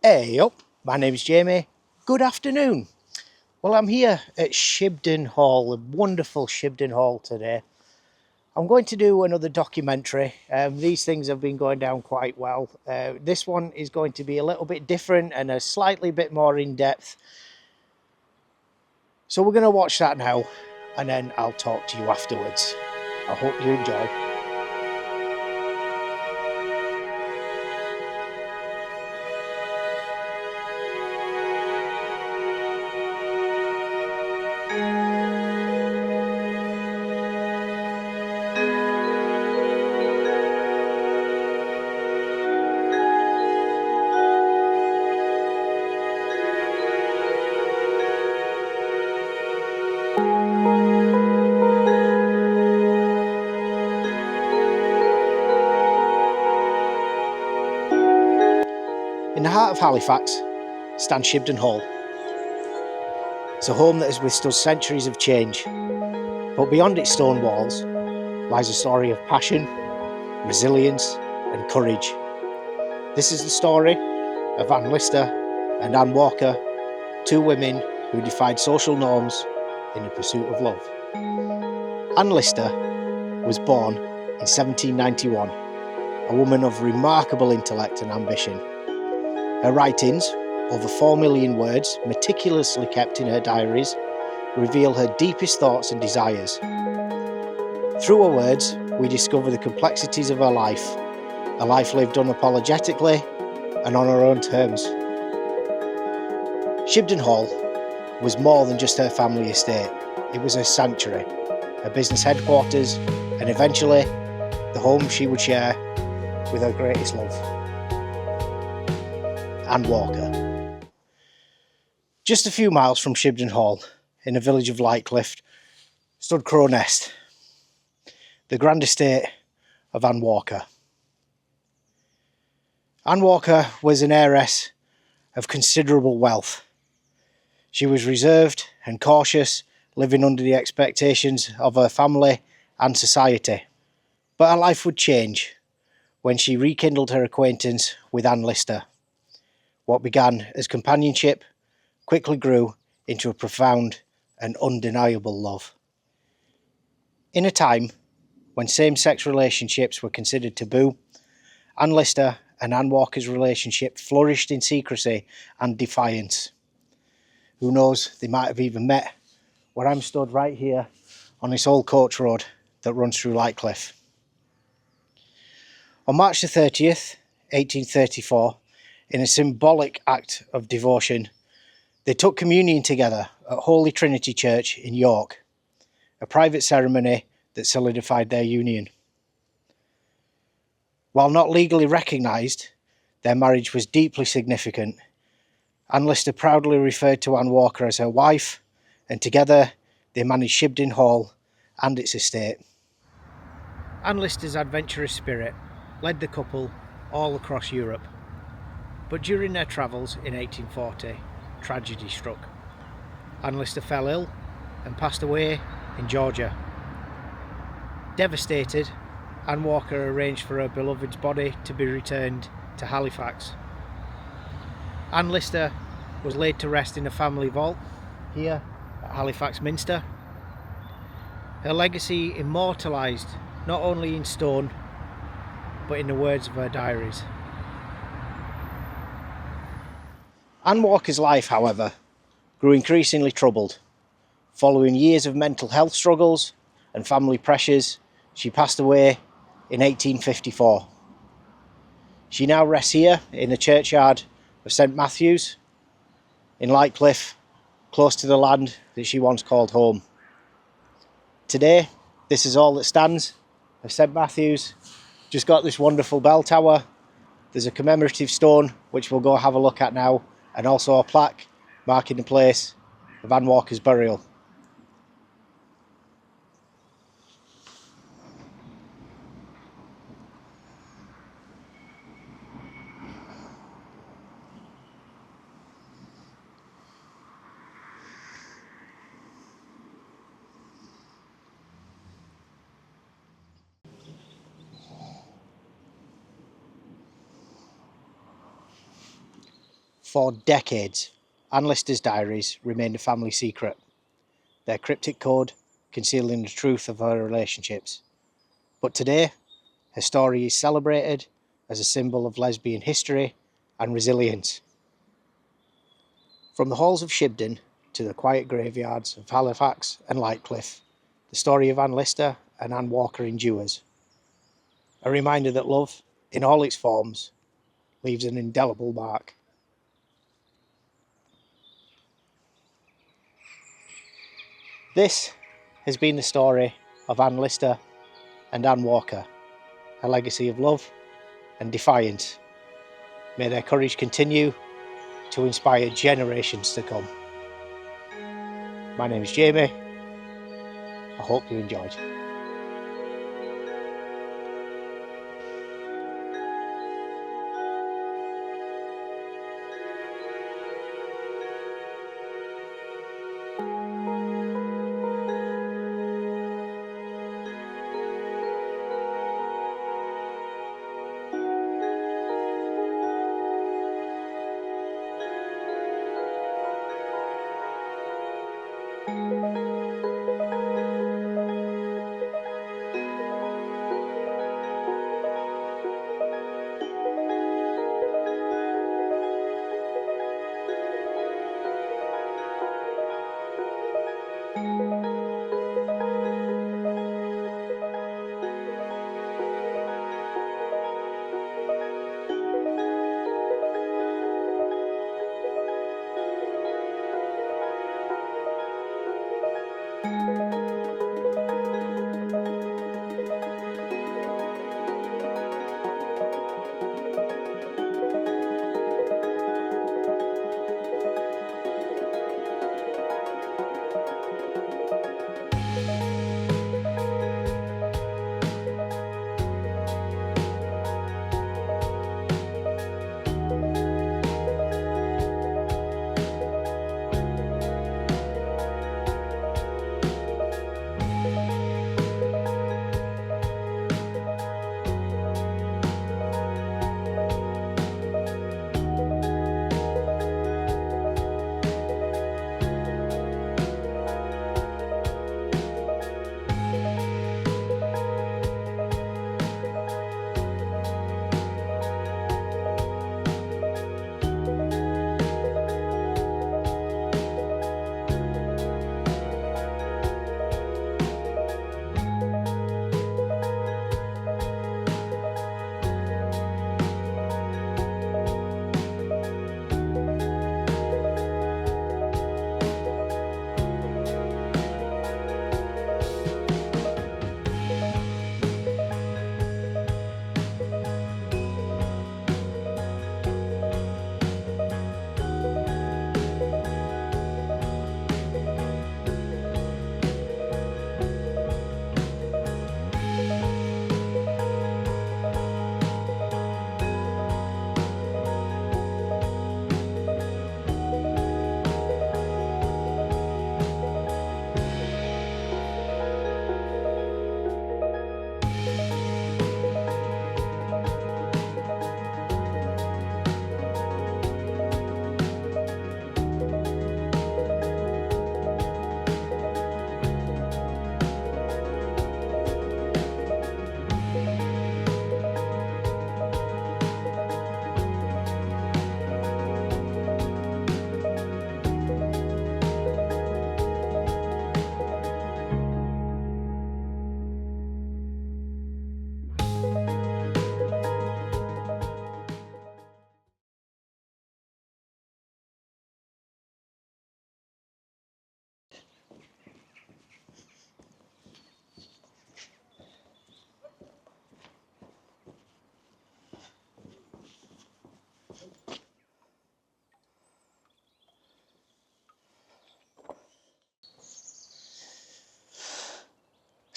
Hey up, my name's Jamie. Good afternoon. Well, I'm here at Shibden Hall, a wonderful Shibden Hall today. I'm going to do another documentary. These things have been going down quite well. This one is going to be a little bit different and a slightly bit more in depth. So we're going to watch that now and then I'll talk to you afterwards. I hope you enjoy. In the heart of Halifax stands Shibden Hall. It's a home that has withstood centuries of change, but beyond its stone walls lies a story of passion, resilience and courage. This is the story of Anne Lister and Anne Walker, two women who defied social norms in the pursuit of love. Anne Lister was born in 1791, a woman of remarkable intellect and ambition. Her writings, over 4 million words, meticulously kept in her diaries, reveal her deepest thoughts and desires. Through her words, we discover the complexities of her life, a life lived unapologetically and on her own terms. Shibden Hall was more than just her family estate. It was her sanctuary, her business headquarters, and eventually the home she would share with her greatest love, Anne Walker. Just a few miles from Shibden Hall, in the village of Lightcliff, stood Crow Nest, the grand estate of Anne Walker. Anne Walker was an heiress of considerable wealth. She was reserved and cautious, living under the expectations of her family and society. But her life would change when she rekindled her acquaintance with Anne Lister. What began as companionship quickly grew into a profound and undeniable love. In a time when same-sex relationships were considered taboo, Anne Lister and Anne Walker's relationship flourished in secrecy and defiance. Who knows, they might have even met where I'm stood right here on this old coach road that runs through Lightcliff. On March the 30th, 1834, in a symbolic act of devotion, they took communion together at Holy Trinity Church in York, a private ceremony that solidified their union. While not legally recognised, their marriage was deeply significant. Anne Lister proudly referred to Anne Walker as her wife, and together they managed Shibden Hall and its estate. Anne Lister's adventurous spirit led the couple all across Europe, but during their travels in 1840, tragedy struck. Anne Lister fell ill and passed away in Georgia. Devastated, Anne Walker arranged for her beloved's body to be returned to Halifax. Anne Lister was laid to rest in a family vault here at Halifax Minster. Her legacy immortalised not only in stone but in the words of her diaries. Anne Walker's life, however, grew increasingly troubled. Following years of mental health struggles and family pressures, she passed away in 1854. She now rests here in the churchyard of St Matthew's in Lightcliff, close to the land that she once called home. Today, this is all that stands of St Matthew's. Just got this wonderful bell tower. There's a commemorative stone which we'll go have a look at now, and also a plaque marking the place of Anne Walker's burial. For decades, Anne Lister's diaries remained a family secret, their cryptic code concealing the truth of her relationships. But today, her story is celebrated as a symbol of lesbian history and resilience. From the halls of Shibden to the quiet graveyards of Halifax and Lightcliffe, the story of Anne Lister and Anne Walker endures. A reminder that love, in all its forms, leaves an indelible mark. This has been the story of Anne Lister and Anne Walker, a legacy of love and defiance. May their courage continue to inspire generations to come. My name is Jamie. I hope you enjoyed.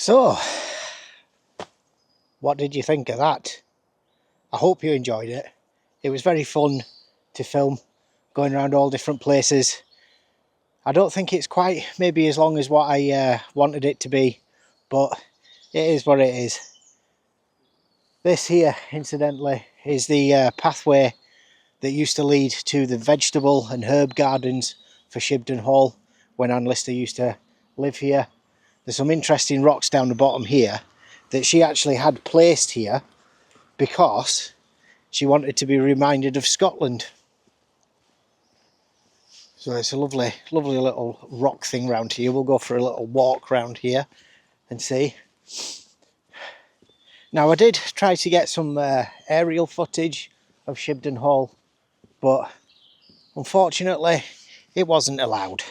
So, what did you think of that? I hope you enjoyed it. It was very fun to film, going around all different places. I don't think it's quite maybe as long as what I wanted it to be, but it is what it is. This here, incidentally, is the pathway that used to lead to the vegetable and herb gardens for Shibden Hall when Anne Lister used to live here. There's some interesting rocks down the bottom here that she actually had placed here because she wanted to be reminded of Scotland. So it's a lovely, lovely little rock thing round here. We'll go for a little walk round here and see. Now I did try to get some aerial footage of Shibden Hall, but unfortunately it wasn't allowed.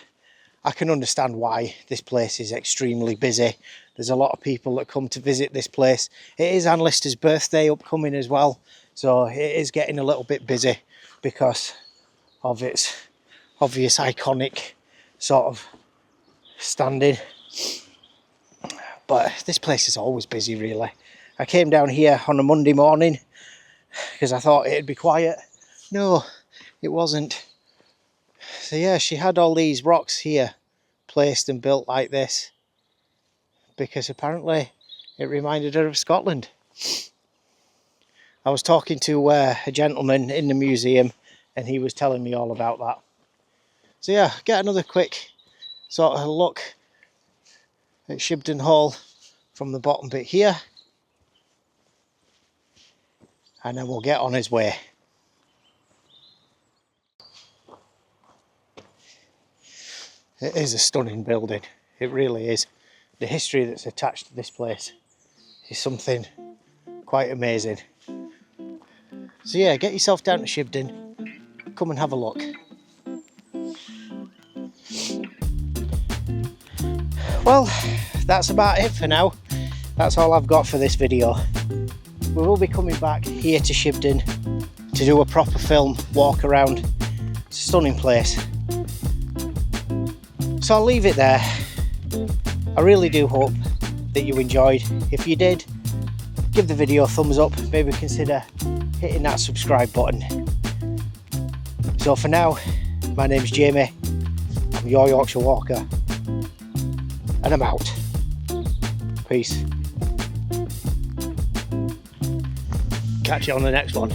I can understand why. This place is extremely busy. There's a lot of people that come to visit this place. It is Anne Lister's birthday upcoming as well, so it is getting a little bit busy because of its obvious iconic sort of standing. But this place is always busy really. I came down here on a Monday morning because I thought it'd be quiet. No, it wasn't. So yeah, she had all these rocks here placed and built like this because apparently it reminded her of Scotland. I was talking to a gentleman in the museum and he was telling me all about that. So yeah, get another quick sort of look at Shibden Hall from the bottom bit here, and then we'll get on his way. It is a stunning building, it really is. The history that's attached to this place is something quite amazing. So yeah, get yourself down to Shibden, come and have a look. Well, that's about it for now. That's all I've got for this video. We will be coming back here to Shibden to do a proper film walk around. It's a stunning place. So I'll leave it there. I really do hope that you enjoyed. If you did, give the video a thumbs up. Maybe consider hitting that subscribe button. So for now, my name's Jamie. I'm your Yorkshire Walker. And I'm out. Peace. Catch you on the next one.